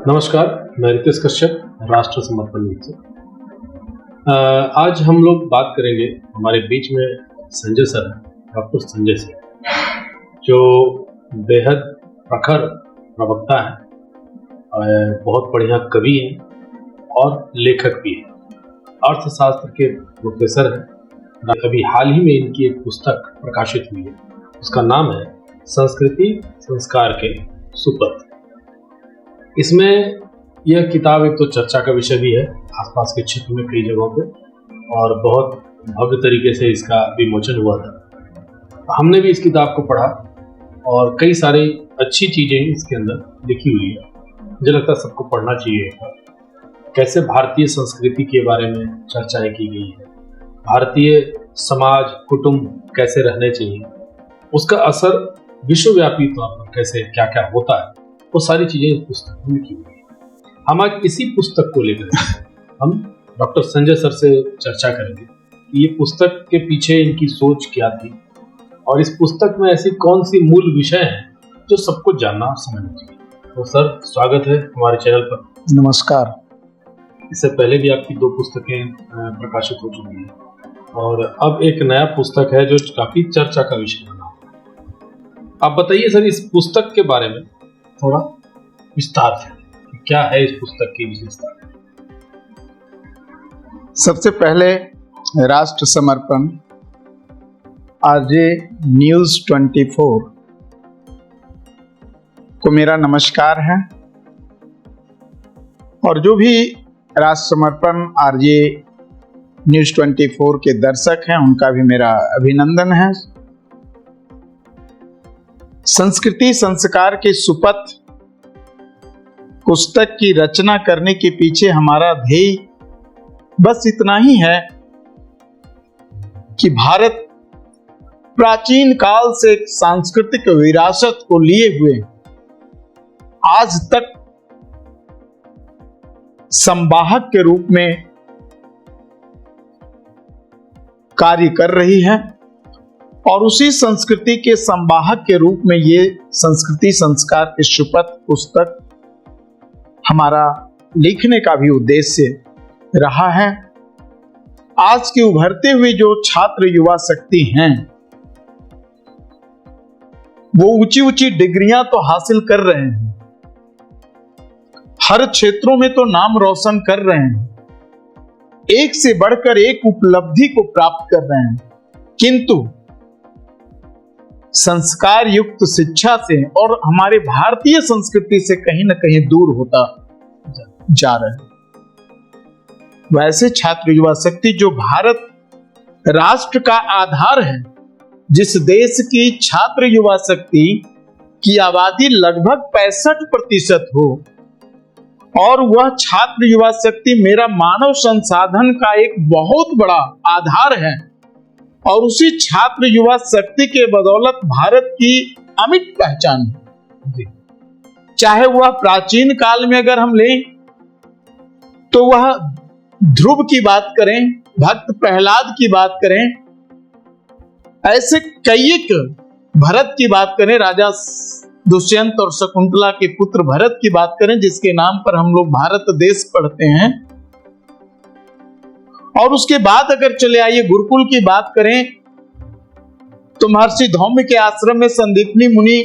नमस्कार, मैं रितेश कश्यप, राष्ट्र समर्पण न्यूज़ से। आज हम लोग बात करेंगे, हमारे बीच में संजय सर हैं, डॉक्टर संजय सर, जो बेहद प्रखर प्रवक्ता हैं, बहुत बढ़िया कवि हैं और लेखक भी हैं, अर्थशास्त्र के प्रोफेसर हैं। अभी हाल ही में इनकी एक पुस्तक प्रकाशित हुई है, उसका नाम है संस्कृति संस्कार के सुपथ। इसमें यह किताब एक तो चर्चा का विषय भी है आसपास के क्षेत्र में कई जगहों पे, और बहुत भव्य तरीके से इसका विमोचन हुआ था। हमने भी इस किताब को पढ़ा और कई सारी अच्छी चीज़ें इसके अंदर लिखी हुई है। मुझे लगता है सबको पढ़ना चाहिए। कैसे भारतीय संस्कृति के बारे में चर्चाएं की गई है, भारतीय समाज कुटुंब कैसे रहने चाहिए, उसका असर विश्वव्यापी तौर पर कैसे क्या क्या होता है, वो सारी चीज़ें इस पुस्तक में लिखी हुई है। हम आज इसी पुस्तक को लेकर हम डॉक्टर संजय सर से चर्चा करेंगे कि ये पुस्तक के पीछे इनकी सोच क्या थी और इस पुस्तक में ऐसी कौन सी मूल विषय हैं जो सबको जानना और समझना चाहिए। तो सर, स्वागत है हमारे चैनल पर। नमस्कार। इससे पहले भी आपकी 2 पुस्तकें प्रकाशित हो चुकी हैं और अब एक नया पुस्तक है जो काफ़ी चर्चा का विषय बना। आप बताइए सर, इस पुस्तक के बारे में थोड़ा विस्तार से, क्या है इस पुस्तक की विशेषता? सबसे पहले राष्ट्र समर्पण आरजे न्यूज़ 24 को मेरा नमस्कार है, और जो भी राष्ट्र समर्पण आरजे न्यूज़ 24 के दर्शक हैं उनका भी मेरा अभिनंदन है। संस्कृति संस्कार के सुपथ पुस्तक की रचना करने के पीछे हमारा ध्येय बस इतना ही है कि भारत प्राचीन काल से एक सांस्कृतिक विरासत को लिए हुए आज तक संवाहक के रूप में कार्य कर रही है, और उसी संस्कृति के संवाहक के रूप में ये संस्कृति संस्कार के सुपथ पुस्तक हमारा लिखने का भी उद्देश्य रहा है। आज के उभरते हुए जो छात्र युवा शक्ति हैं, वो ऊंची ऊंची डिग्रियां तो हासिल कर रहे हैं, हर क्षेत्रों में तो नाम रोशन कर रहे हैं, एक से बढ़कर एक उपलब्धि को प्राप्त कर रहे हैं, किंतु संस्कार युक्त शिक्षा से और हमारे भारतीय संस्कृति से कहीं ना कहीं दूर होता जा रहे हैं। वैसे छात्र युवा शक्ति जो भारत राष्ट्र का आधार है, जिस देश की छात्र युवा शक्ति की आबादी लगभग 65% हो, और वह छात्र युवा शक्ति मेरा मानव संसाधन का एक बहुत बड़ा आधार है, और उसी छात्र युवा शक्ति के बदौलत भारत की अमिट पहचान है। चाहे वह प्राचीन काल में अगर हम लें तो वह ध्रुव की बात करें, भक्त प्रहलाद की बात करें, ऐसे कई एक भरत की बात करें, राजा दुष्यंत और शकुंतला के पुत्र भरत की बात करें, जिसके नाम पर हम लोग भारत देश पढ़ते हैं, और उसके बाद अगर चले आइए गुरुकुल की बात करें तो महर्षि धौम्य के आश्रम में संदीपनी मुनि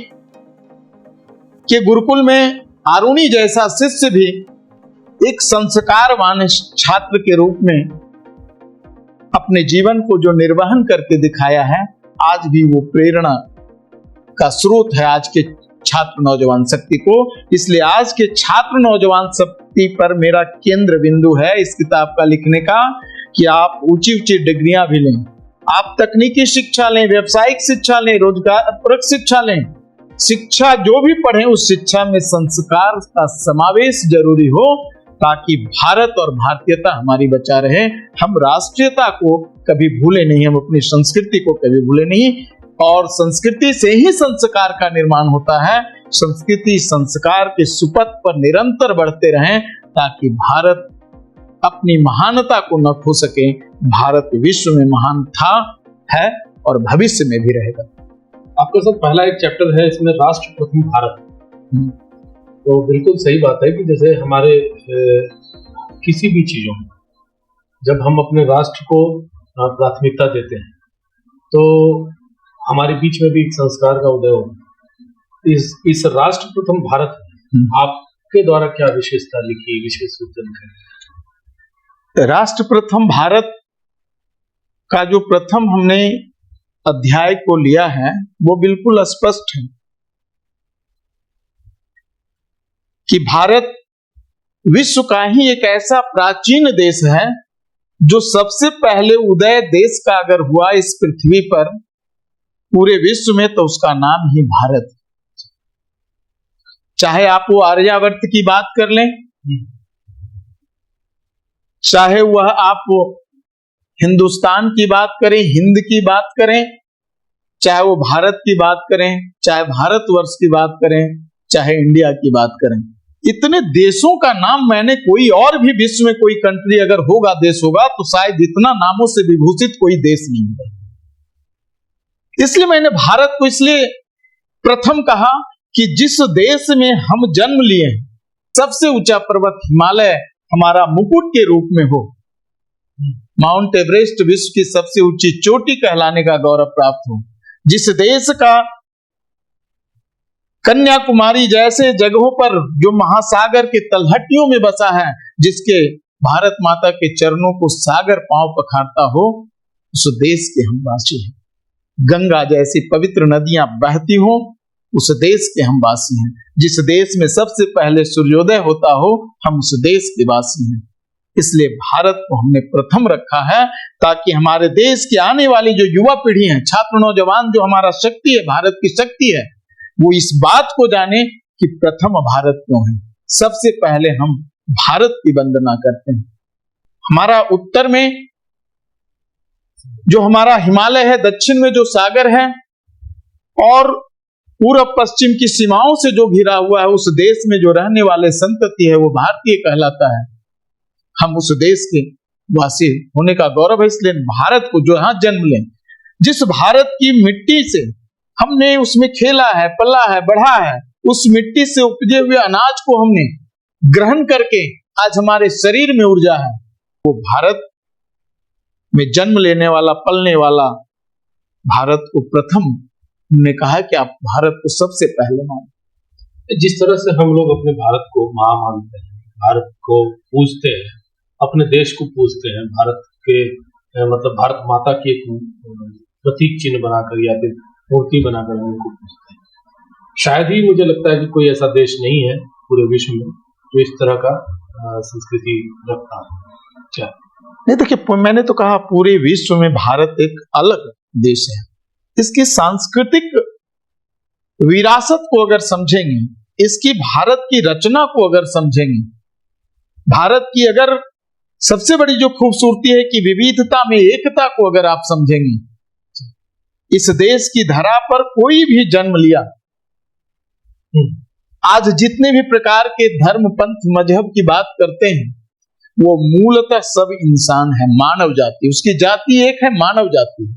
के गुरुकुल में आरुणि जैसा शिष्य भी एक संस्कारवान छात्र के रूप में अपने जीवन को जो निर्वहन करके दिखाया है, आज भी वो प्रेरणा का स्रोत है आज के छात्र नौजवान शक्ति को। इसलिए आज के छात्र नौजवान शक्ति पर मेरा केंद्र बिंदु है इस किताब का लिखने का, कि आप ऊंची ऊंची डिग्रियां भी लें, आप तकनीकी शिक्षा लें, व्यवसायिक शिक्षा लें, रोजगार परक शिक्षा लें, शिक्षा जो भी पढ़ें उस शिक्षा में संस्कार का समावेश जरूरी हो, ताकि भारत और भारतीयता हमारी बचा रहे। हम राष्ट्रीयता को कभी भूले नहीं, हम अपनी संस्कृति को कभी भूले नहीं, और संस्कृति से ही संस्कार का निर्माण होता है। संस्कृति संस्कार के सुपथ पर निरंतर बढ़ते रहें, ताकि भारत अपनी महानता को न खो सके। भारत विश्व में महान था, है और भविष्य में भी रहेगा। आपके साथ पहला एक चैप्टर है इसमें, राष्ट्र प्रथम भारत। तो बिल्कुल सही बात है कि जैसे हमारे किसी भी चीज़ों में जब हम अपने राष्ट्र को प्राथमिकता देते हैं तो हमारे बीच में भी एक संस्कार का उदय हो। इस राष्ट्र प्रथम भारत आपके द्वारा क्या विशेषता लिखी, विशेष रूप से लिखी? राष्ट्र प्रथम भारत का जो प्रथम हमने अध्याय को लिया है वो बिल्कुल स्पष्ट है कि भारत विश्व का ही एक ऐसा प्राचीन देश है जो सबसे पहले उदय देश का अगर हुआ इस पृथ्वी पर पूरे विश्व में तो उसका नाम ही भारत है। चाहे आप वो आर्यावर्त की बात कर लें, चाहे वह आप हिंदुस्तान की बात करें, हिंद की बात करें, चाहे वो भारत की बात करें, चाहे भारतवर्ष की बात करें, चाहे इंडिया की बात करें, इतने देशों का नाम मैंने कोई और भी विश्व में कोई कंट्री अगर होगा, देश होगा, तो शायद इतना नामों से विभूषित कोई देश नहीं होगा। इसलिए मैंने भारत को इसलिए प्रथम कहा कि जिस देश में हम जन्म लिए सबसे ऊंचा पर्वत हिमालय हमारा मुकुट के रूप में हो, माउंट एवरेस्ट विश्व की सबसे ऊंची चोटी कहलाने का गौरव प्राप्त हो, जिस देश का कन्याकुमारी जैसे जगहों पर जो महासागर के तलहटियों में बसा है, जिसके भारत माता के चरणों को सागर पांव पखारता हो, उस देश के हम वासी हैं। गंगा जैसी पवित्र नदियां बहती हो, उस देश के हम वासी हैं। जिस देश में सबसे पहले सूर्योदय होता हो, हम उस देश के वासी हैं। इसलिए भारत को हमने प्रथम रखा है ताकि हमारे देश की आने वाली जो युवा पीढ़ी है, छात्र नौजवान, जो हमारा शक्ति है, भारत की शक्ति है, वो इस बात को जाने कि प्रथम भारत क्यों है। सबसे पहले हम भारत की वंदना करते हैं। हमारा उत्तर में जो हमारा हिमालय है, दक्षिण में जो सागर है, और पूर्व पश्चिम की सीमाओं से जो घिरा हुआ है, उस देश में जो रहने वाले संतति है वो भारतीय कहलाता है। हम उस देश के वासी होने का गौरव है। इसलिए भारत को जो यहां जन्म लें, जिस भारत की मिट्टी से हमने उसमें खेला है, पला है, बढ़ा है, उस मिट्टी से उपजे हुए अनाज को हमने ग्रहण करके आज हमारे शरीर में ऊर्जा है, वो भारत में जन्म लेने वाला, पलने वाला भारत को प्रथम हमने कहा कि आप भारत को सबसे पहले मानो। जिस तरह से हम लोग अपने भारत को मां मानते हैं, भारत को पूजते हैं, अपने देश को पूजते हैं, भारत के मतलब भारत माता की एक प्रतीक चिन्ह बनाकर या फिर मूर्ति बनाकर हम उनको पूजते हैं, शायद ही मुझे लगता है कि कोई ऐसा देश नहीं है पूरे विश्व में जो इस तरह का संस्कृति रखता है। क्या नहीं, देखिए, मैंने तो कहा पूरे विश्व में भारत एक अलग देश है। इसकी सांस्कृतिक विरासत को अगर समझेंगे, इसकी भारत की रचना को अगर समझेंगे, भारत की अगर सबसे बड़ी जो खूबसूरती है कि विविधता में एकता को अगर आप समझेंगे, इस देश की धरा पर कोई भी जन्म लिया, आज जितने भी प्रकार के धर्म, पंथ, मजहब की बात करते हैं, वो मूलतः सब इंसान है, मानव जाति। उसकी जाति एक है, मानव जाति।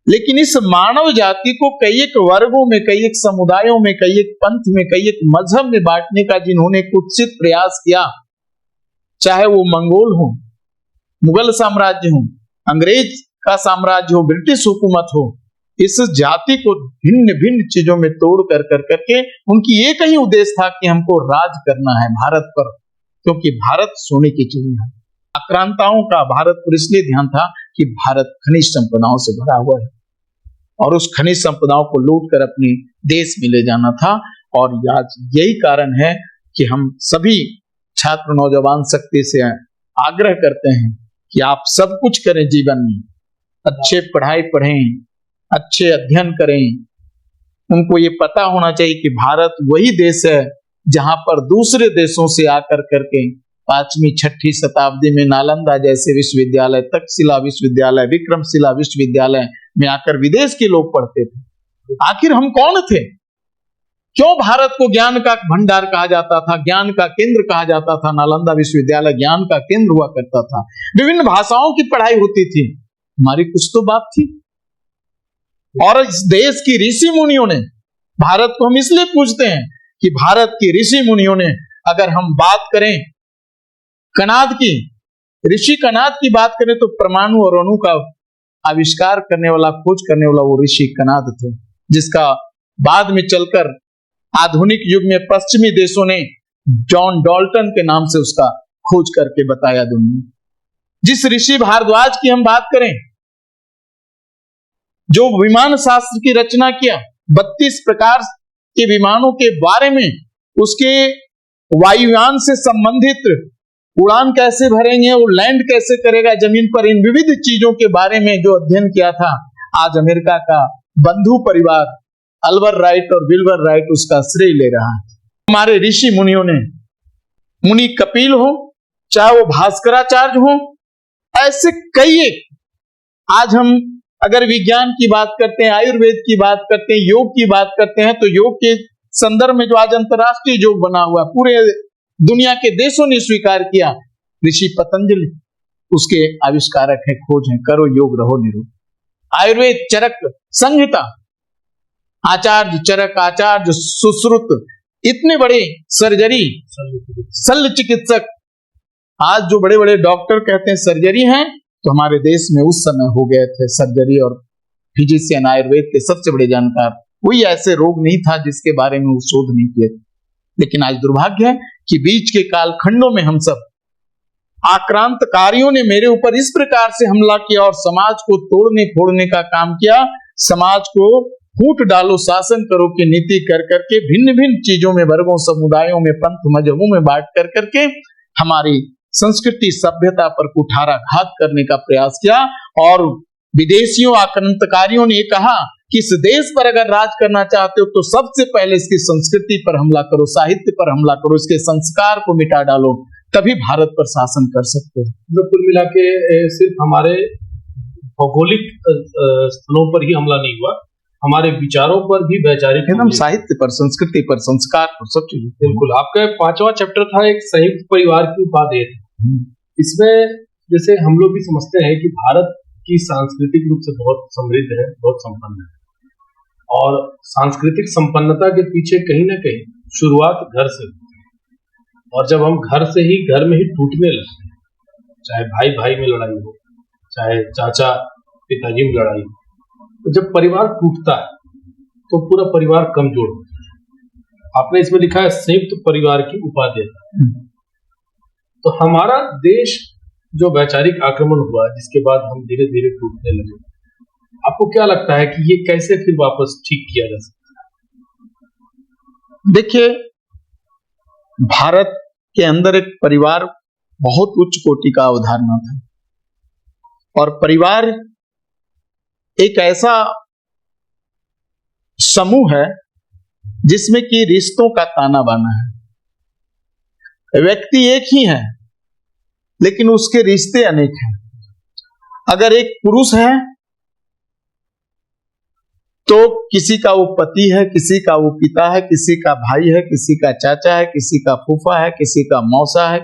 लेकिन इस मानव जाति को कई एक वर्गों में, कई एक समुदायों में, कई एक पंथ में, कई एक मजहब में बांटने का जिन्होंने कुत्सित प्रयास किया, चाहे वो मंगोल हो, मुगल साम्राज्य हो, अंग्रेज का साम्राज्य हो, ब्रिटिश हुकूमत हो, इस जाति को भिन्न भिन्न चीजों में तोड़ कर करके उनकी एक ही उद्देश्य था कि हमको राज करना है भारत पर, क्योंकि भारत सोने की चिड़िया है। आक्रांताओं का भारत पर इसलिए ध्यान था कि भारत खनिज संपदाओं से भरा हुआ है और उस खनिज संपदाओं को लूट कर अपने देश में ले जाना था। और आज यही कारण है कि हम सभी छात्र नौजवान शक्ति से आग्रह करते हैं कि आप सब कुछ करें जीवन में, अच्छे पढ़ाई पढ़ें, अच्छे अध्ययन करें। उनको ये पता होना चाहिए कि भारत वही देश है जहां पर दूसरे देशों से आकर करके 5वीं 6वीं शताब्दी में नालंदा जैसे विश्वविद्यालय, तक्षशिला विश्वविद्यालय, विक्रमशिला विश्वविद्यालय में आकर विदेश के लोग पढ़ते थे। आखिर हम कौन थे? क्यों भारत को ज्ञान का भंडार कहा जाता था, ज्ञान का केंद्र कहा जाता था? नालंदा विश्वविद्यालय ज्ञान का केंद्र हुआ करता था, विभिन्न भाषाओं की पढ़ाई होती थी। हमारी कुछ तो बात थी। और इस देश की ऋषि मुनियों ने, भारत को हम इसलिए पूजते हैं कि भारत के ऋषि मुनियों ने, अगर हम बात करें कणाद की, ऋषि कणाद की बात करें तो परमाणु और अणु का आविष्कार करने वाला, खोज करने वाला वो ऋषि कणाद थे, जिसका बाद में चलकर आधुनिक युग में पश्चिमी देशों ने जॉन डाल्टन के नाम से उसका खोज करके बताया दुनिया। जिस ऋषि भारद्वाज की हम बात करें, जो विमान शास्त्र की रचना किया, 32 प्रकार के विमानों के बारे में, उसके वायुयान से संबंधित उड़ान कैसे भरेंगे और लैंड कैसे करेगा जमीन पर, इन विविध चीजों के बारे में जो अध्ययन किया था, आज अमेरिका का बंधु परिवार अल्बर राइट और विल्बर राइट उसका श्रेय ले रहा है। हमारे ऋषि मुनियों ने, मुनि कपिल हो, चाहे वो भास्कराचार्य हो, ऐसे कई एक, आज हम अगर विज्ञान की बात करते हैं, आयुर्वेद की बात करते हैं, योग की बात करते हैं, तो योग के संदर्भ में जो आज अंतरराष्ट्रीय योग बना हुआ, पूरे दुनिया के देशों ने स्वीकार किया, ऋषि पतंजलि उसके आविष्कारक है, खोज है, करो योग रहो निरोग। आयुर्वेद चरक संहिता, आचार्य चरक, आचार्य सुश्रुत, इतने बड़े सर्जरी शल्य चिकित्सक, आज जो बड़े बड़े डॉक्टर कहते हैं सर्जरी हैं, तो हमारे देश में उस समय हो गए थे सर्जरी और फिजिशियन, आयुर्वेद के सबसे बड़े जानकार। कोई ऐसे रोग नहीं था जिसके बारे में वो शोध नहीं किए। लेकिन आज दुर्भाग्य है कि बीच के कालखंडों में हम सब आक्रांतकारियों ने मेरे ऊपर इस प्रकार से हमला किया और समाज को तोड़ने फोड़ने का काम किया, समाज को फूट डालो, शासन करो की नीति कर करके, भिन्न भिन्न चीजों में, वर्गों, समुदायों में, पंथ मजहबों में बांट कर करके हमारी संस्कृति सभ्यता पर कुठाराघात करने का प्रयास किया। और विदेशियों आक्रांतकारियों ने कहा कि इस देश पर अगर राज करना चाहते हो तो सबसे पहले इसकी संस्कृति पर हमला करो, साहित्य पर हमला करो, इसके संस्कार को मिटा डालो, तभी भारत पर शासन कर सकते हो। कुल मिला के सिर्फ हमारे भौगोलिक स्थलों पर ही हमला नहीं हुआ, हमारे विचारों पर भी वैचारिक, एकदम साहित्य पर, संस्कृति पर, संस्कार पर, सब चीज। बिल्कुल। आपका 5वां चैप्टर था एक संयुक्त परिवार की उपादेय। इसमें जैसे हम लोग भी समझते हैं कि भारत की सांस्कृतिक रूप से बहुत समृद्ध है, बहुत संपन्न है, और सांस्कृतिक संपन्नता के पीछे कहीं ना कहीं शुरुआत घर से होती है। और जब हम घर से ही, घर में ही टूटने लगते हैं, चाहे भाई भाई में लड़ाई हो, चाहे चाचा पिताजी में लड़ाई हो, तो जब परिवार टूटता है तो पूरा परिवार कमजोर होता है। आपने इसमें लिखा है संयुक्त परिवार की उपादेयता। तो हमारा देश जो वैचारिक आक्रमण हुआ, जिसके बाद हम धीरे धीरे टूटने लगे, आपको क्या लगता है कि ये कैसे फिर वापस ठीक किया जा सकता है? देखिए, भारत के अंदर एक परिवार बहुत उच्च कोटि का अवधारणा था, और परिवार एक ऐसा समूह है जिसमें कि रिश्तों का ताना बाना है। व्यक्ति एक ही है लेकिन उसके रिश्ते अनेक हैं। अगर एक पुरुष है तो किसी का वो पति है, किसी का वो पिता है, किसी का भाई है, किसी का चाचा है, किसी का फूफा है, किसी का मौसा है,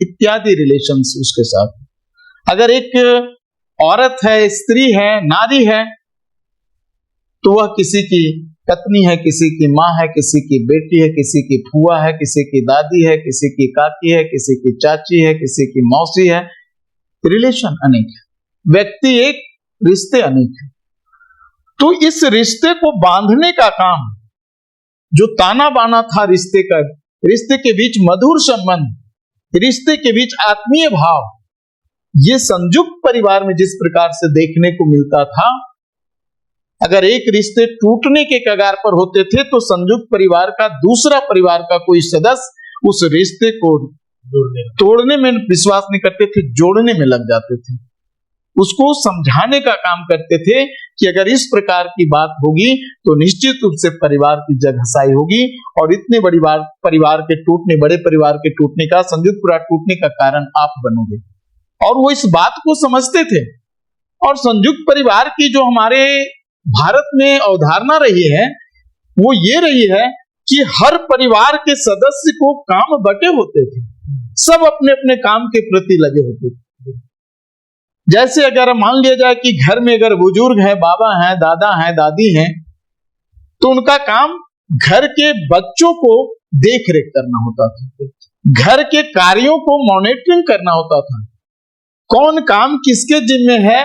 इत्यादि रिलेशंस उसके साथ। अगर एक औरत है, स्त्री है, नारी है, तो वह किसी की पत्नी है, किसी की माँ है, किसी की बेटी है, किसी की फुआ है, किसी की दादी है, किसी की काकी है, किसी की चाची है, किसी की मौसी है। रिलेशन अनेक है, व्यक्ति एक, रिश्ते अनेक है। तो इस रिश्ते को बांधने का काम, जो ताना बाना था रिश्ते का, रिश्ते के बीच मधुर संबंध, रिश्ते के बीच आत्मीय भाव, ये संयुक्त परिवार में जिस प्रकार से देखने को मिलता था, अगर एक रिश्ते टूटने के कगार पर होते थे तो संयुक्त परिवार का दूसरा परिवार का कोई सदस्य उस रिश्ते को तोड़ने में विश्वास नहीं करते थे, जोड़ने में लग जाते थे, उसको समझाने का काम करते थे कि अगर इस प्रकार की बात होगी तो निश्चित रूप से परिवार की जगहसाई होगी, और इतने बड़ी परिवार के टूटने, बड़े परिवार के टूटने का, संयुक्त परिवार टूटने का कारण आप बनोगे। और वो इस बात को समझते थे। और संयुक्त परिवार की जो हमारे भारत में अवधारणा रही है वो ये रही है कि हर परिवार के सदस्य को काम बटे होते थे, सब अपने अपने काम के प्रति लगे होते थे। जैसे अगर मान लिया जाए कि घर में अगर बुजुर्ग है, बाबा हैं, दादा हैं, दादी हैं, तो उनका काम घर के बच्चों को देख रेख करना होता था, घर के कार्यों को मॉनिटरिंग करना होता था, कौन काम किसके जिम्मे है,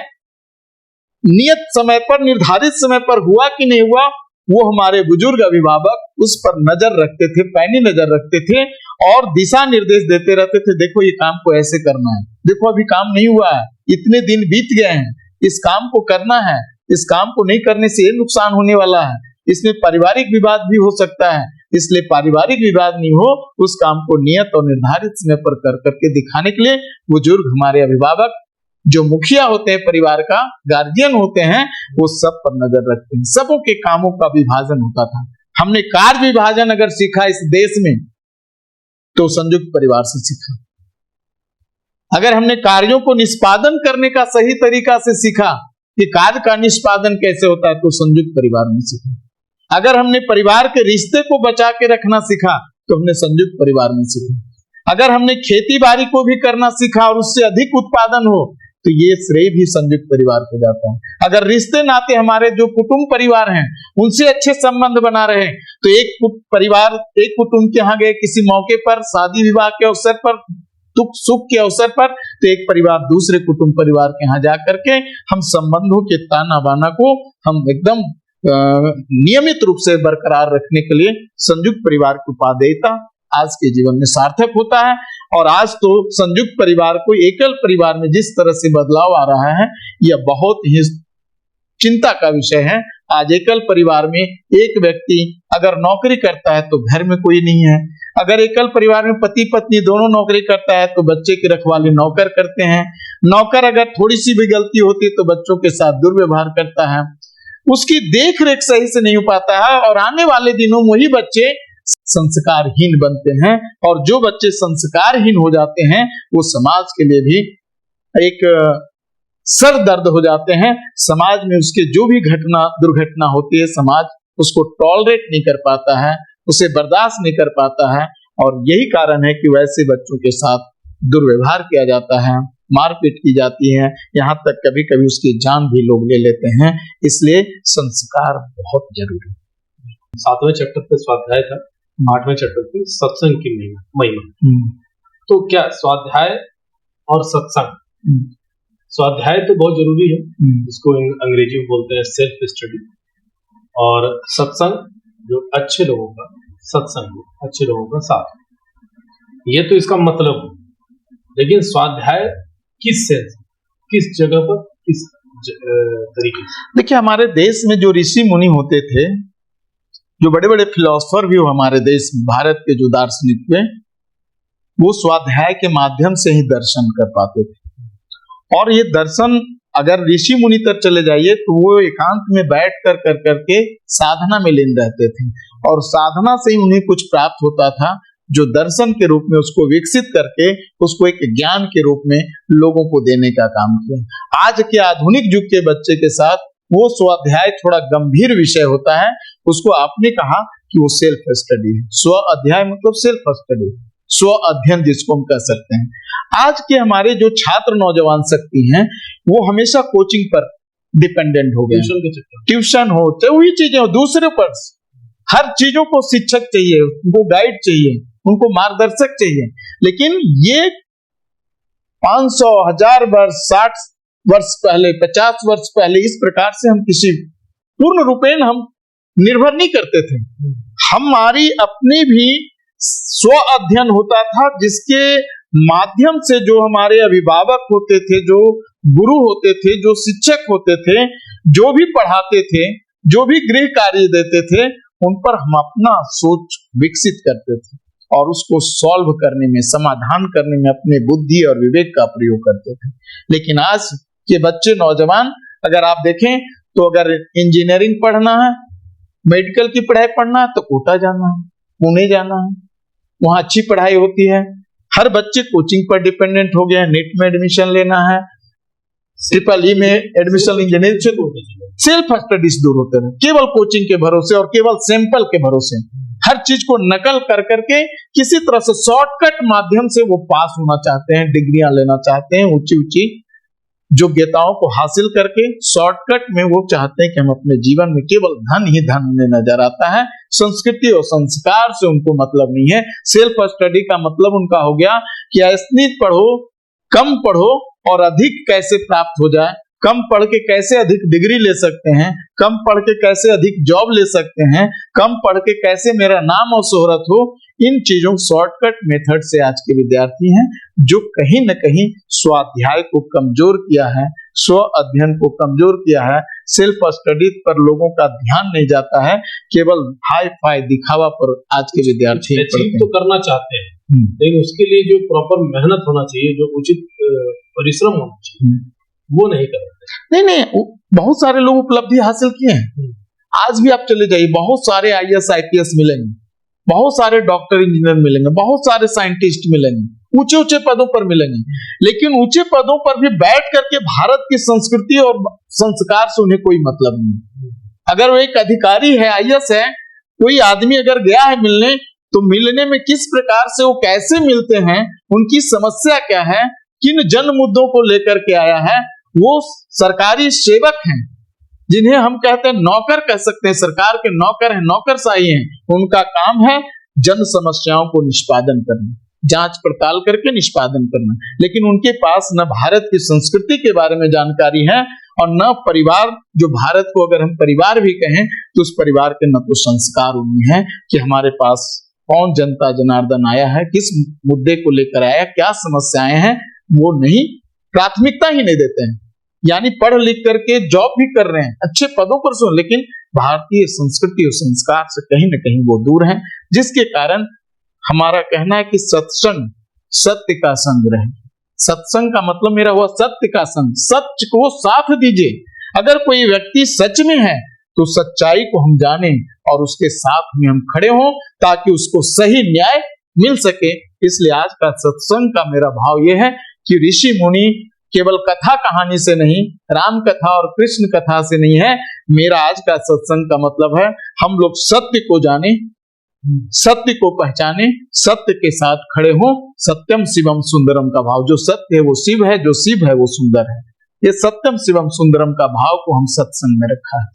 नियत समय पर निर्धारित समय पर हुआ कि नहीं हुआ, वो हमारे बुजुर्ग अभिभावक उस पर नजर रखते थे, पैनी नजर रखते थे और दिशा निर्देश देते रहते थे। देखो ये काम को ऐसे करना है, देखो अभी काम नहीं हुआ है, इतने दिन बीत गए हैं, इस काम को करना है, इस काम को नहीं करने से ये नुकसान होने वाला है, इसमें पारिवारिक विवाद भी हो सकता है, इसलिए पारिवारिक विवाद नहीं हो उस काम को नियत और निर्धारित समय पर कर करके दिखाने के लिए बुजुर्ग हमारे अभिभावक जो मुखिया होते हैं, परिवार का गार्जियन होते हैं, वो सब पर नजर रखते हैं। सबों के कामों का विभाजन होता था। हमने कार्य विभाजन अगर सीखा इस देश में तो संयुक्त परिवार से सीखा। अगर हमने कार्यों को निष्पादन करने का सही तरीका से सीखा कि कार्य का निष्पादन कैसे होता है तो संयुक्त परिवार में सीखा। अगर हमने परिवार के रिश्ते को बचा के रखना सीखा तो हमने संयुक्त परिवार में सीखा। अगर हमने खेती बाड़ी को भी करना सीखा और उससे अधिक उत्पादन हो तो ये श्रेय भी संयुक्त परिवार को जाता है। अगर रिश्ते नाते हमारे जो कुटुंब परिवार हैं उनसे अच्छे संबंध बना रहे तो एक परिवार एक कुटुंब के यहाँ गए किसी मौके पर, शादी विवाह के अवसर पर, दुख सुख के अवसर पर, तो एक परिवार दूसरे कुटुंब परिवार के यहाँ जाकर के हम संबंधों के ताना बाना को हम एकदम नियमित रूप से बरकरार रखने के लिए संयुक्त परिवार की उपादेयता आज के जीवन में सार्थक होता है। और आज तो संयुक्त परिवार को एकल परिवार में जिस तरह से बदलाव आ रहा है यह बहुत ही चिंता का विषय है। आज एकल परिवार में एक व्यक्ति अगर नौकरी करता है तो घर में कोई नहीं है, अगर एकल परिवार में पति पत्नी दोनों नौकरी करता है तो बच्चे की रखवाली नौकर करते हैं, नौकर अगर थोड़ी सी भी गलती होती है तो बच्चों के साथ दुर्व्यवहार करता है, उसकी देख रेख सही से नहीं हो पाता है और आने वाले दिनों में वही बच्चे संस्कारहीन बनते हैं और जो बच्चे संस्कारहीन हो जाते हैं वो समाज के लिए भी एक सर दर्द हो जाते हैं। समाज में उसके जो भी दुर्घटना होती है समाज उसको टॉलरेट नहीं कर पाता है, उसे बर्दाश्त नहीं कर पाता है और यही कारण है कि वैसे बच्चों के साथ दुर्व्यवहार किया जाता है, मारपीट की जाती है, यहाँ तक कभी कभी उसकी जान भी लोग ले लेते हैं। इसलिए संस्कार बहुत जरूरी है। 7वें चैप्टर पे स्वाध्याय था, 8वें चैप्टर पे सत्संग की महिमा। तो क्या स्वाध्याय और सत्संग, स्वाध्याय तो बहुत जरूरी है, इसको अंग्रेजी में बोलते हैं सेल्फ स्टडी, और सत्संग जो अच्छे लोगों का सत्संग, अच्छे लोगों का साथ, ये तो इसका मतलब है। लेकिन स्वाध्याय किस सेंस, किस जगह पर, किस तरीके से? देखिए हमारे देश में जो ऋषि मुनि होते थे, जो बड़े बड़े फिलोसोफर भी हो हमारे देश में, भारत के जो दार्शनिक थे, वो स्वाध्याय के माध्यम से ही दर्शन कर पाते थे। और ये दर्शन अगर ऋषि मुनि तक चले जाइए तो वो एकांत में बैठ कर करके साधना में लीन रहते थे और साधना से ही उन्हें कुछ प्राप्त होता था जो दर्शन के रूप में उसको विकसित करके उसको एक ज्ञान के रूप में लोगों को देने का काम किया। आज के आधुनिक युग के बच्चे के साथ वो स्वाध्याय थोड़ा गंभीर विषय होता है। उसको आपने कहा कि वो सेल्फ स्टडी है, स्व अध्याय मतलब सेल्फ स्टडी, स्व अध्ययन जिसको हम कह सकते हैं। आज के हमारे जो छात्र नौजवान शक्ति हैं वो हमेशा कोचिंग पर डिपेंडेंट हो गए, ट्यूशन हो चाहे वही चीजें हो, दूसरे पर हर चीजों को शिक्षक चाहिए, उनको गाइड चाहिए, उनको मार्गदर्शक चाहिए। लेकिन ये 500, 1000 वर्ष, 60 वर्ष पहले, 50 वर्ष पहले इस प्रकार से हम किसी पूर्ण रूपेण हम निर्भर नहीं करते थे। हमारी अपनी भी स्व अध्ययन होता था जिसके माध्यम से जो हमारे अभिभावक होते थे, जो गुरु होते थे, जो शिक्षक होते थे, जो भी पढ़ाते थे, जो भी गृह कार्य देते थे, उन पर हम अपना सोच विकसित करते थे और उसको सॉल्व करने में, समाधान करने में अपने बुद्धि और विवेक का प्रयोग करते थे। लेकिन आज के बच्चे नौजवान अगर आप देखें तो अगर इंजीनियरिंग पढ़ना है, मेडिकल की पढ़ाई पढ़ना है तो कोटा जाना है, पुणे जाना है, वहां अच्छी पढ़ाई होती है। हर बच्चे कोचिंग पर डिपेंडेंट हो गया है, नीट में एडमिशन लेना है, ट्रिपल में एडमिशन, इंजीनियरिंग से सेल्फ स्टडीज दूर होते हैं, केवल कोचिंग के भरोसे और केवल सैंपल के भरोसे हर चीज को नकल कर करके किसी तरह से शॉर्टकट माध्यम से वो पास होना चाहते हैं, डिग्रियां लेना चाहते हैं, ऊंची ऊंची योग्यताओं को हासिल करके शॉर्टकट में वो चाहते हैं कि हम अपने जीवन में केवल धन ही धन उन्हें नजर आता है, संस्कृति और संस्कार से उनको मतलब नहीं है। सेल्फ स्टडी का मतलब उनका हो गया कि असनित पढ़ो, कम पढ़ो और अधिक कैसे प्राप्त हो जाए, कम पढ़ के कैसे अधिक डिग्री ले सकते हैं, कम पढ़ के कैसे अधिक जॉब ले सकते हैं, कम पढ़ के कैसे मेरा नाम और शोहरत हो। इन चीजों शॉर्टकट मेथड से आज के विद्यार्थी हैं जो कहीं न कहीं स्वाध्याय को कमजोर किया है, स्व अध्ययन को कमजोर किया है। सेल्फ स्टडी पर लोगों का ध्यान नहीं जाता है, केवल हाई फाई दिखावा पर आज के विद्यार्थी अचीव तो करना चाहते हैं, लेकिन उसके लिए जो प्रॉपर मेहनत होना चाहिए, जो उचित परिश्रम होना चाहिए, वो नहीं कर रहे। नहीं, बहुत सारे लोग उपलब्धि हासिल किए हैं। आज भी आप चले जाइए, बहुत सारे IAS IPS मिलेंगे, बहुत सारे डॉक्टर इंजीनियर मिलेंगे, बहुत सारे साइंटिस्ट मिलेंगे, ऊंचे ऊंचे पदों पर मिलेंगे, लेकिन ऊंचे पदों पर भी बैठ करके भारत की संस्कृति और संस्कार से उन्हें कोई मतलब नहीं। अगर वो एक अधिकारी है, IAS है, कोई आदमी अगर गया है मिलने, तो मिलने में किस प्रकार से वो कैसे मिलते हैं, उनकी समस्या क्या है, किन जन मुद्दों को लेकर के आया है। वो सरकारी सेवक हैं, जिन्हें हम कहते हैं नौकर कह सकते हैं, सरकार के नौकर हैं, नौकरशाही हैं। उनका काम है जन समस्याओं को निष्पादन करना, जांच पड़ताल करके निष्पादन करना, लेकिन उनके पास न भारत की संस्कृति के बारे में जानकारी है और न परिवार, जो भारत को अगर हम परिवार भी कहें तो उस परिवार के न तो संस्कार उनमें है कि हमारे पास कौन जनता जनार्दन आया है, किस मुद्दे को लेकर आया, क्या समस्याएं हैं, वो नहीं, प्राथमिकता ही नहीं देते हैं। यानी पढ़ लिख करके जॉब भी कर रहे हैं, अच्छे पदों पर सो, लेकिन भारतीय संस्कृति और संस्कार से कहीं न कहीं वो दूर हैं, जिसके कारण हमारा कहना है कि सत्संग सत्य का संग रहे। सत्संग का मतलब मेरा हुआ सत्य का संग, सच को साथ दीजिए। अगर कोई व्यक्ति सच में है तो सच्चाई को हम जानें और उसके साथ में हम खड़े हों ताकि उसको सही न्याय मिल सके। इसलिए आज का सत्संग का मेरा भाव यह है कि ऋषि मुनि केवल कथा कहानी से नहीं, राम कथा और कृष्ण कथा से नहीं है। मेरा आज का सत्संग का मतलब है हम लोग सत्य को जाने, सत्य को पहचाने, सत्य के साथ खड़े हों। सत्यम शिवम सुंदरम का भाव, जो सत्य है वो शिव है, जो शिव है वो सुंदर है। ये सत्यम शिवम सुंदरम का भाव को हम सत्संग में रखा है।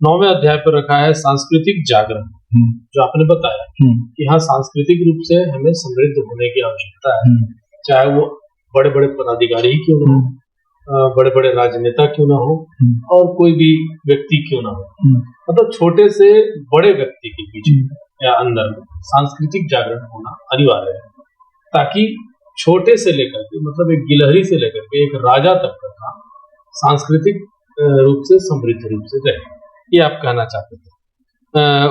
9वें अध्याय पर रखा है सांस्कृतिक जागरण, जो आपने बताया कि हाँ, सांस्कृतिक रूप से हमें समृद्ध होने की आवश्यकता है, चाहे वो बड़े बड़े पदाधिकारी ही क्यों ना हो, बड़े बड़े राजनेता क्यों ना हो, और कोई भी व्यक्ति क्यों ना हो, मतलब छोटे से बड़े व्यक्ति के पीछे या अंदर सांस्कृतिक जागरण होना अनिवार्य है, ताकि छोटे से लेकर के, मतलब एक गिलहरी से लेकर के एक राजा तक का सांस्कृतिक रूप से समृद्ध रूप से रहे, ये आप कहना चाहते थे।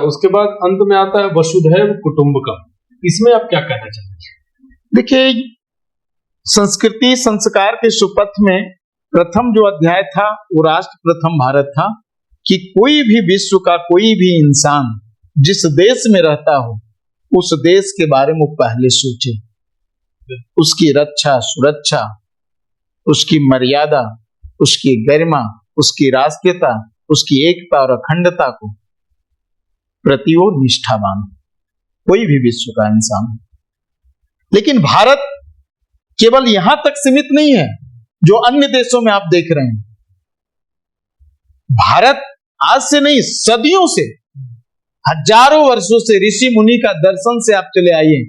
उसके बाद अंत में आता है वसुधैव कुटुंबकम, इसमें आप क्या कहना चाहते हैं? देखिए, संस्कृति संस्कार के सुपथ में प्रथम जो अध्याय था वो राष्ट्र प्रथम भारत था, कि कोई भी विश्व का कोई भी इंसान जिस देश में रहता हो उस देश के बारे में पहले सोचे, उसकी रक्षा सुरक्षा, उसकी मर्यादा, उसकी गरिमा, उसकी राष्ट्रीयता, उसकी एकता और अखंडता को प्रति वो निष्ठावान, कोई भी विश्व का इंसान। लेकिन भारत केवल यहां तक सीमित नहीं है जो अन्य देशों में आप देख रहे हैं। भारत आज से नहीं, सदियों से, हजारों वर्षों से ऋषि मुनि का दर्शन से आप चले आइए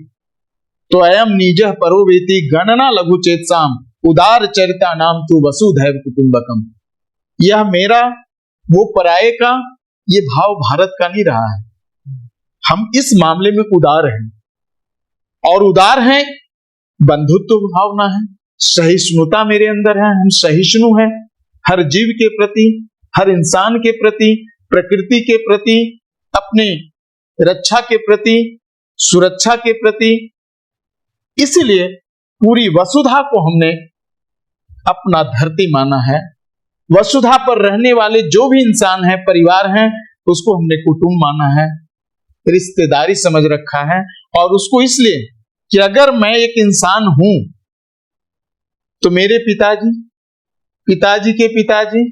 तो अयम निजः परोवेति गणना लघु चेतसाम उदार चरिता नाम तू वसुधैव कुटुंबकम। यह मेरा वो पराये का, ये भाव भारत का नहीं रहा है। हम इस मामले में उदार हैं, और उदार हैं, बंधुत्व भावना है, सहिष्णुता मेरे अंदर है, हम सहिष्णु हैं हर जीव के प्रति, हर इंसान के प्रति, प्रकृति के प्रति, अपने रक्षा के प्रति, सुरक्षा के प्रति। इसीलिए पूरी वसुधा को हमने अपना धरती माना है। वसुधा पर रहने वाले जो भी इंसान हैं, परिवार हैं, उसको हमने कुटुंब माना है, रिश्तेदारी समझ रखा है। और उसको इसलिए कि अगर मैं एक इंसान हूं तो मेरे पिताजी, पिताजी के पिताजी,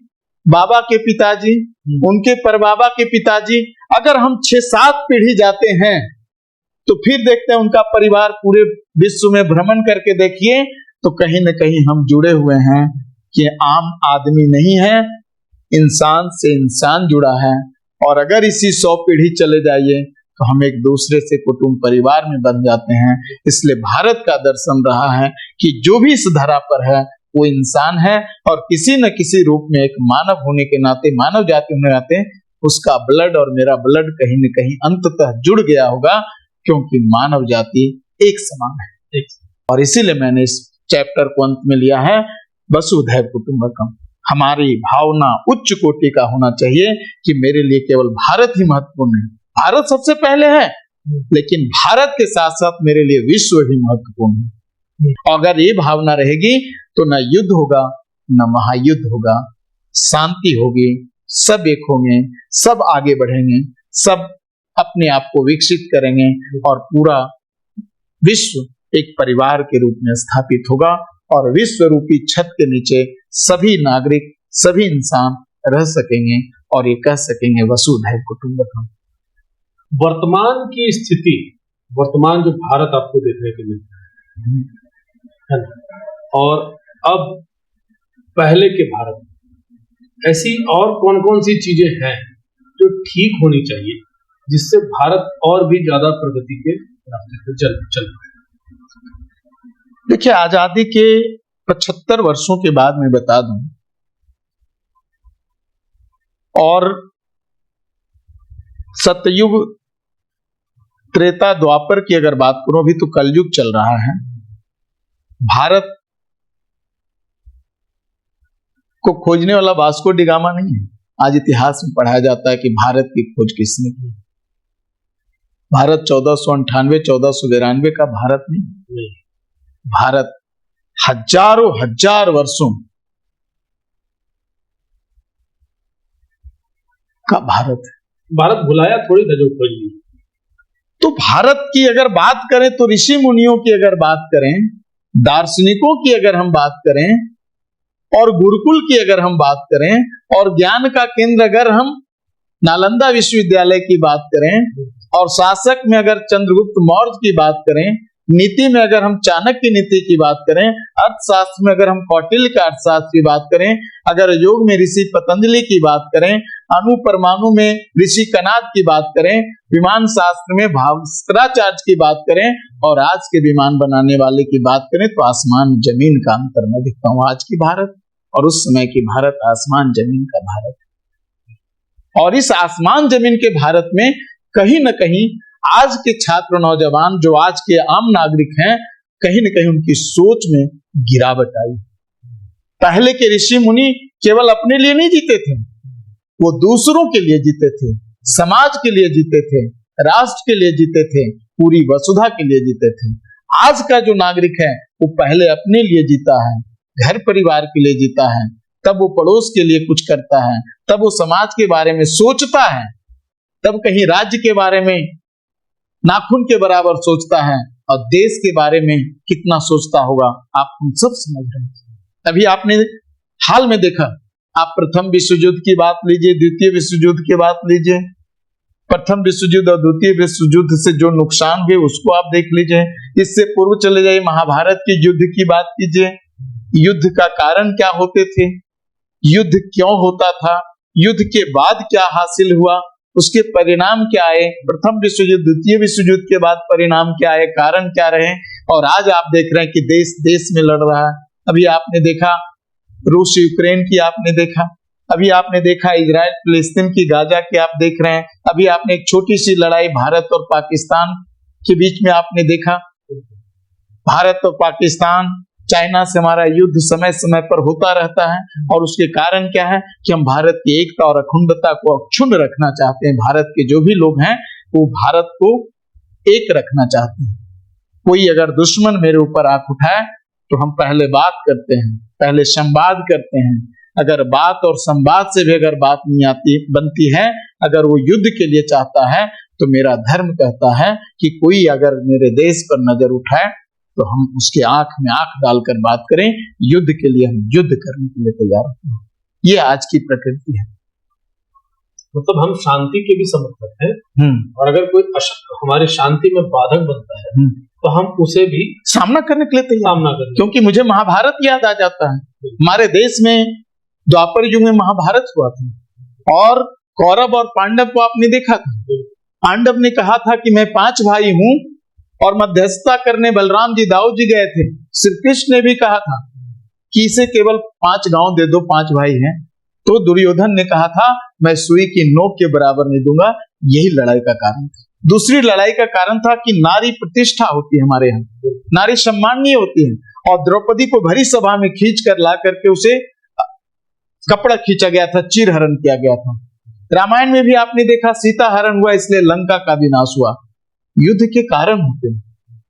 बाबा के पिताजी, उनके परबाबा के पिताजी, अगर हम 6-7 पीढ़ी जाते हैं तो फिर देखते हैं उनका परिवार पूरे विश्व में भ्रमण करके देखिए तो कहीं न कहीं हम जुड़े हुए हैं कि आम आदमी नहीं है, इंसान से इंसान जुड़ा है। और अगर इसी 100 पीढ़ी चले जाइए तो हम एक दूसरे से कुटुंब परिवार में बन जाते हैं। इसलिए भारत का दर्शन रहा है कि जो भी इस धरा पर है वो इंसान है और किसी न किसी रूप में एक मानव होने के नाते, मानव जाति होने के नाते उसका ब्लड और मेरा ब्लड कहीं न कहीं अंततः जुड़ गया होगा, क्योंकि मानव जाति एक समान है। और इसीलिए मैंने इस चैप्टर को अंत में लिया है वसुधैव कुटुंबकम। हमारी भावना उच्च कोटि का होना चाहिए कि मेरे लिए केवल भारत ही महत्वपूर्ण है। भारत सबसे पहले है, लेकिन भारत के साथ साथ मेरे लिए विश्व भी महत्वपूर्ण है। और अगर ये भावना रहेगी तो न युद्ध होगा, न महायुद्ध होगा, शांति होगी, सब एक होंगे, सब आगे बढ़ेंगे, सब अपने आप को विकसित करेंगे और पूरा विश्व एक परिवार के रूप में स्थापित होगा। और विश्व रूपी छत के नीचे सभी नागरिक, सभी इंसान रह सकेंगे और ये कह सकेंगे वसुधैव कुटुंबकम। वर्तमान की स्थिति, वर्तमान जो भारत आपको देखने को मिलता है और अब पहले के भारत में, ऐसी और कौन कौन सी चीजें हैं जो ठीक होनी चाहिए जिससे भारत और भी ज्यादा प्रगति के रास्ते पर चल पाए? देखिए, आजादी के 75 वर्षों के बाद मैं बता दूं, और सतयुग, त्रेता, द्वापर की अगर बात करूं, अभी तो कलयुग चल रहा है। भारत को खोजने वाला वास्को डी गामा नहीं है। आज इतिहास में पढ़ाया जाता है कि भारत की खोज किसने की। भारत 1498, 1492 का भारत नहीं। भारत हजारों हजार वर्षों का भारत है। भारत भुलाया थोड़ी था जो खोज ली। तो भारत की अगर बात करें तो ऋषि मुनियों की अगर बात करें, दार्शनिकों की अगर हम बात करें, और गुरुकुल की अगर हम बात करें, और ज्ञान का केंद्र अगर हम नालंदा विश्वविद्यालय की बात करें, और शासक में अगर चंद्रगुप्त मौर्य की बात करें, नीति में अगर हम चाणक्य नीति की बात करें, अर्थशास्त्र में अगर हम कौटिल्य का अर्थशास्त्र की बात करें, अगर योग में ऋषि पतंजलि की बात करें, अणु परमाणु में ऋषि कनाद की बात करें, विमान शास्त्र में भास्कराचार्य की बात करें, और आज के विमान बनाने वाले की बात करें, तो आसमान जमीन का अंतर मैं दिखता हूं। आज की भारत और उस समय की भारत आसमान जमीन का भारत। और इस आसमान जमीन के भारत में कहीं न कहीं आज के छात्र नौजवान, जो आज के आम नागरिक हैं, कहीं न कहीं उनकी सोच में गिरावट आई। पहले के ऋषि मुनि केवल अपने लिए नहीं जीते थे, वो दूसरों के लिए जीते थे, समाज के लिए जीते थे, राष्ट्र के लिए जीते थे, पूरी वसुधा के लिए जीते थे। आज का जो नागरिक है वो पहले अपने लिए जीता है, घर परिवार के लिए जीता है, तब वो पड़ोस के लिए कुछ करता है, तब वो समाज के बारे में सोचता है, तब कहीं राज्य के बारे में नाखून के बराबर सोचता है, और देश के बारे में कितना सोचता होगा आप हम सब समझ रहे हैं। अभी आपने हाल में देखा, आप प्रथम विश्व युद्ध की बात लीजिए, द्वितीय विश्व युद्ध की बात लीजिए, प्रथम विश्व युद्ध और द्वितीय विश्व युद्ध से जो नुकसान हुए उसको आप देख लीजिए। इससे पूर्व चले जाइए, महाभारत के युद्ध की बात कीजिए, युद्ध का कारण क्या होते थे, युद्ध क्यों होता था, युद्ध के बाद क्या हासिल हुआ, उसके परिणाम क्या आए, प्रथम विश्व युद्ध, द्वितीय विश्व युद्ध के बाद परिणाम क्या आए, कारण क्या रहे। और आज आप देख रहे हैं कि देश देश में लड़ रहा है। अभी आपने देखा रूस यूक्रेन की, आपने देखा, अभी आपने देखा इजराइल फिलिस्तीन की, गाजा की आप देख रहे हैं। अभी आपने एक छोटी सी लड़ाई भारत और पाकिस्तान के बीच में आपने देखा। भारत और पाकिस्तान, चाइना से हमारा युद्ध समय समय पर होता रहता है, और उसके कारण क्या है कि हम भारत की एकता और अखंडता को अक्षुण्ण रखना चाहते हैं। भारत के जो भी लोग हैं वो भारत को एक रखना चाहते हैं। कोई अगर दुश्मन मेरे ऊपर आंख उठाए तो हम पहले बात करते हैं, पहले संवाद करते हैं। अगर बात और संवाद से भी अगर बात नहीं आती बनती है, अगर वो युद्ध के लिए चाहता है, तो मेरा धर्म कहता है कि कोई अगर मेरे देश पर नजर उठाए तो हम उसके आंख में आंख डालकर बात करें। युद्ध के लिए हम युद्ध करने के लिए तैयार होते हैं। ये आज की प्रकृति है। मतलब हम शांति के भी समर्थक हैं, और अगर कोई हमारे शांति में बाधक बनता है तो हम उसे भी सामना करने के लिए तैयार, सामना करें। क्योंकि मुझे महाभारत याद आ जाता है। हमारे देश में द्वापर युग में महाभारत हुआ था और कौरव और पांडव को आपने देखा था। पांडव ने कहा था कि मैं 5 भाई हूं और मध्यस्थता करने बलराम जी दाऊ जी गए थे। श्री कृष्ण ने भी कहा था कि इसे केवल 5 गांव दे दो, 5 भाई हैं। तो दुर्योधन ने कहा था मैं सुई की नोक के बराबर नहीं दूंगा। यही लड़ाई का कारण था। दूसरी लड़ाई का कारण था कि नारी प्रतिष्ठा होती है हमारे यहाँ, नारी सम्माननीय होती है और द्रौपदी को भरी सभा में खींच कर ला करके उसे कपड़ा खींचा गया था, चीरहरण किया गया था। रामायण में भी आपने देखा सीता हरण हुआ इसलिए लंका का विनाश हुआ। युद्ध के कारण होते हैं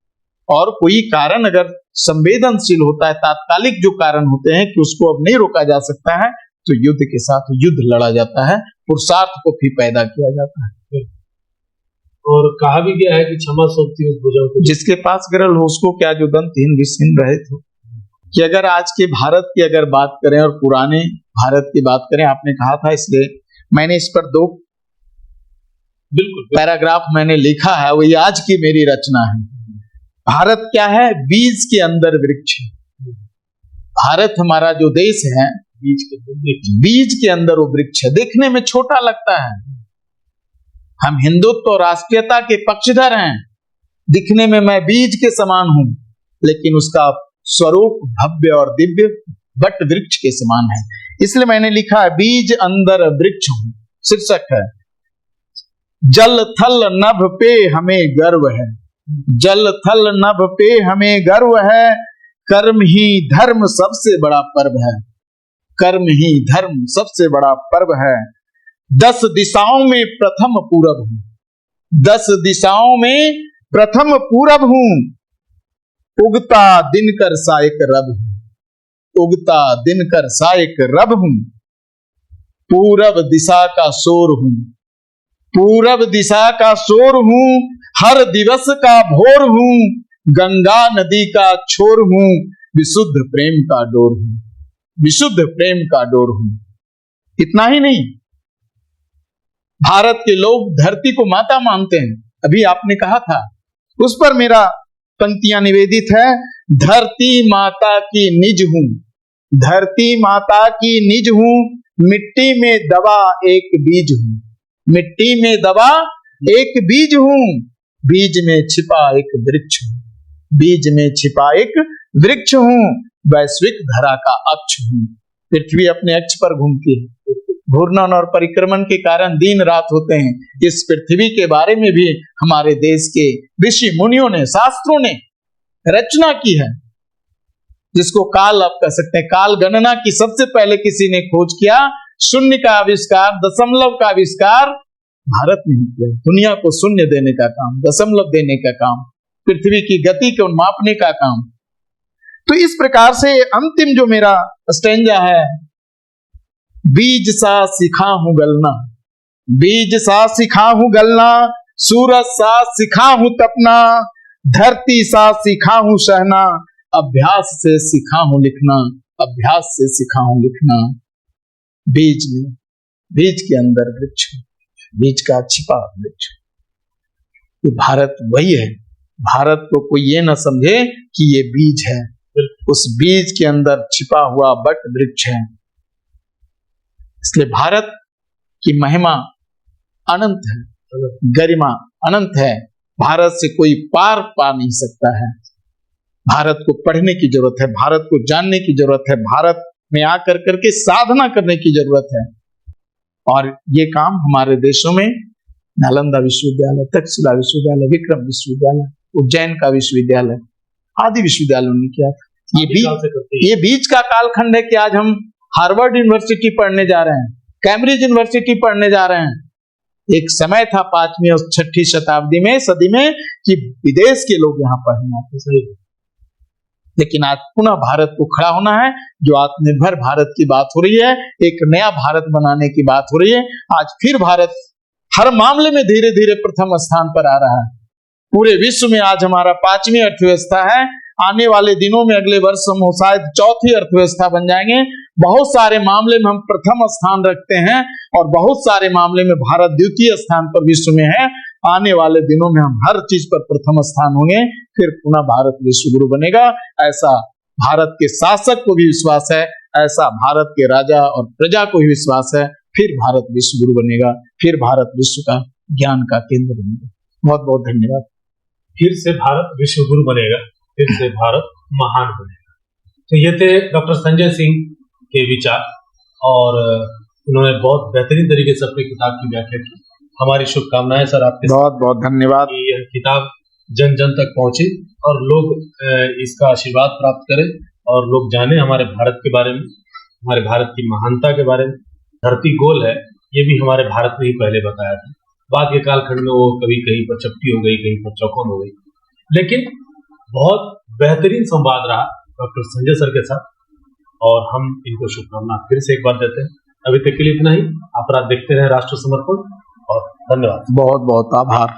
और कोई कारण अगर संवेदनशील होता है, तात्कालिक जो कारण होते हैं कि उसको अब नहीं रोका जा सकता है, तो युद्ध के साथ युद्ध लड़ा जाता है, पुरुषार्थ को भी पैदा किया जाता है। और कहा भी गया है कि क्षमा सोचती उस भुजाओं को जिसके पास गरल हो उसको क्या जो दंतहीन विषहीन रहे थे। कि अगर आज के भारत की अगर बात करें और पुराने भारत की बात करें, आपने कहा था इसलिए मैंने इस पर 2 बिल्कुल पैराग्राफ मैंने लिखा है, वही आज की मेरी रचना है। भारत क्या है? बीज के अंदर वृक्ष। भारत हमारा जो देश है बीज के अंदर वो वृक्ष है। देखने में छोटा लगता है, हम हिंदुत्व और राष्ट्रीयता के पक्षधर हैं, दिखने में मैं बीज के समान हूं, लेकिन उसका स्वरूप भव्य और दिव्य बट वृक्ष के समान है। इसलिए मैंने लिखा है बीज अंदर वृक्ष हूं। शीर्षक है जल थल नभ पे हमें गर्व है। जल थल नभ पे हमें गर्व है, कर्म ही धर्म सबसे बड़ा पर्व है। कर्म ही धर्म सबसे बड़ा पर्व है। 10 दिशाओं में प्रथम पूरब हूं। 10 दिशाओं में प्रथम पूरब हूं। उगता दिनकर सायक रब हूं। उगता दिनकर सायक रब हूं। पूरब दिशा का शोर हूं। पूरब दिशा का शोर हूं। हर दिवस का भोर हूं। गंगा नदी का छोर हूं। विशुद्ध प्रेम का डोर हूं। विशुद्ध प्रेम का डोर हूं। इतना ही नहीं, भारत के लोग धरती को माता मानते हैं। अभी आपने कहा था, उस पर मेरा पंक्तियां निवेदित है। धरती माता की निज हूं। धरती माता की निज हूं। मिट्टी में दबा एक बीज हूं। मिट्टी में दबा एक बीज हूं। बीज में छिपा एक वृक्ष हूं। बीज में छिपा एक वृक्ष हूं। वैश्विक धरा का अक्ष हूं। पृथ्वी अपने अक्ष पर घूमती है। घूर्णन और परिक्रमण के कारण दिन रात होते हैं। इस पृथ्वी के बारे में भी हमारे देश के ऋषि मुनियों ने, शास्त्रों ने रचना की है, जिसको काल आप कह सकते हैं। काल गणना की सबसे पहले किसी ने खोज किया। शून्य का आविष्कार, दशमलव का आविष्कार भारत ने किया। दुनिया को शून्य देने का काम, दशमलव देने का काम, पृथ्वी की गति को मापने का काम। तो इस प्रकार से अंतिम जो मेरा स्टैंजा है, बीज सा सिखा हूं गलना। बीज सा सिखा हूं गलना। सूरज सा सिखा हूं तपना। धरती सा सिखा हूं सहना। अभ्यास से सिखा हूं लिखना। अभ्यास से सिखा हूं लिखना। बीज में, बीज के अंदर वृक्ष, बीज का छिपा वृक्ष। ये भारत वही है। भारत को कोई ये न समझे कि ये बीज है, उस बीज के अंदर छिपा हुआ बट वृक्ष है। इसलिए भारत की महिमा अनंत है, गरिमा अनंत है। भारत से कोई पार पा नहीं सकता है। भारत को पढ़ने की जरूरत है, भारत को जानने की जरूरत है, भारत में आकर करके साधना करने की जरूरत है। और ये काम हमारे देशों में नालंदा विश्वविद्यालय, तक्षशिला विश्वविद्यालय, विक्रम विश्वविद्यालय, उज्जैन का विश्वविद्यालय आदि विश्वविद्यालयों ने किया था। ये बीच का कालखंड है कि आज हम हार्वर्ड यूनिवर्सिटी पढ़ने जा रहे हैं, कैम्ब्रिज यूनिवर्सिटी पढ़ने जा रहे हैं। एक समय था 5वीं और 6ठी शताब्दी में, सदी में, कि विदेश के लोग यहाँ पढ़ने आते थे। लेकिन आज पुनः भारत को खड़ा होना है। जो आत्मनिर्भर भारत की बात हो रही है, एक नया भारत बनाने की बात हो रही है। आज फिर भारत हर मामले में धीरे धीरे प्रथम स्थान पर आ रहा है। पूरे विश्व में आज हमारा 5वीं अर्थव्यवस्था है। आने वाले दिनों में, अगले वर्ष हम शायद 4थी अर्थव्यवस्था बन जाएंगे। बहुत सारे मामले में हम प्रथम स्थान रखते हैं और बहुत सारे मामले में भारत द्वितीय स्थान पर विश्व में है। आने वाले दिनों में हम हर चीज पर प्रथम स्थान होंगे, फिर पुनः भारत विश्व गुरु बनेगा। ऐसा भारत के शासक को भी विश्वास है, ऐसा भारत के राजा और प्रजा को भी विश्वास है। फिर भारत विश्व गुरु बनेगा, फिर भारत विश्व का ज्ञान का केंद्र बनेगा। बहुत बहुत धन्यवाद। फिर से भारत विश्व गुरु बनेगा, फिर से भारत महान बनेगा। तो ये थे डॉक्टर संजय सिंह के विचार, और उन्होंने बहुत बेहतरीन तरीके से अपनी किताब की व्याख्या की। हमारी शुभकामनाएं सर आपके साथ। बहुत बहुत धन्यवाद। कि यह किताब जन जन तक पहुंचे और लोग इसका आशीर्वाद प्राप्त करें, और लोग जाने हमारे भारत के बारे में, हमारे भारत की महानता के बारे में। धरती गोल है, ये भी हमारे भारत ने ही पहले बताया था। बाद के कालखंड में वो कभी कहीं पर चपटी हो गई, कहीं पर चौकोन हो गई, लेकिन बहुत बेहतरीन संवाद रहा डॉक्टर संजय सर के साथ, और हम इनको शुभकामना फिर से एक बार देते हैं। अभी तक के लिए इतना ही। आप देखते रहे राष्ट्र समर्पण, और धन्यवाद। बहुत बहुत आभार।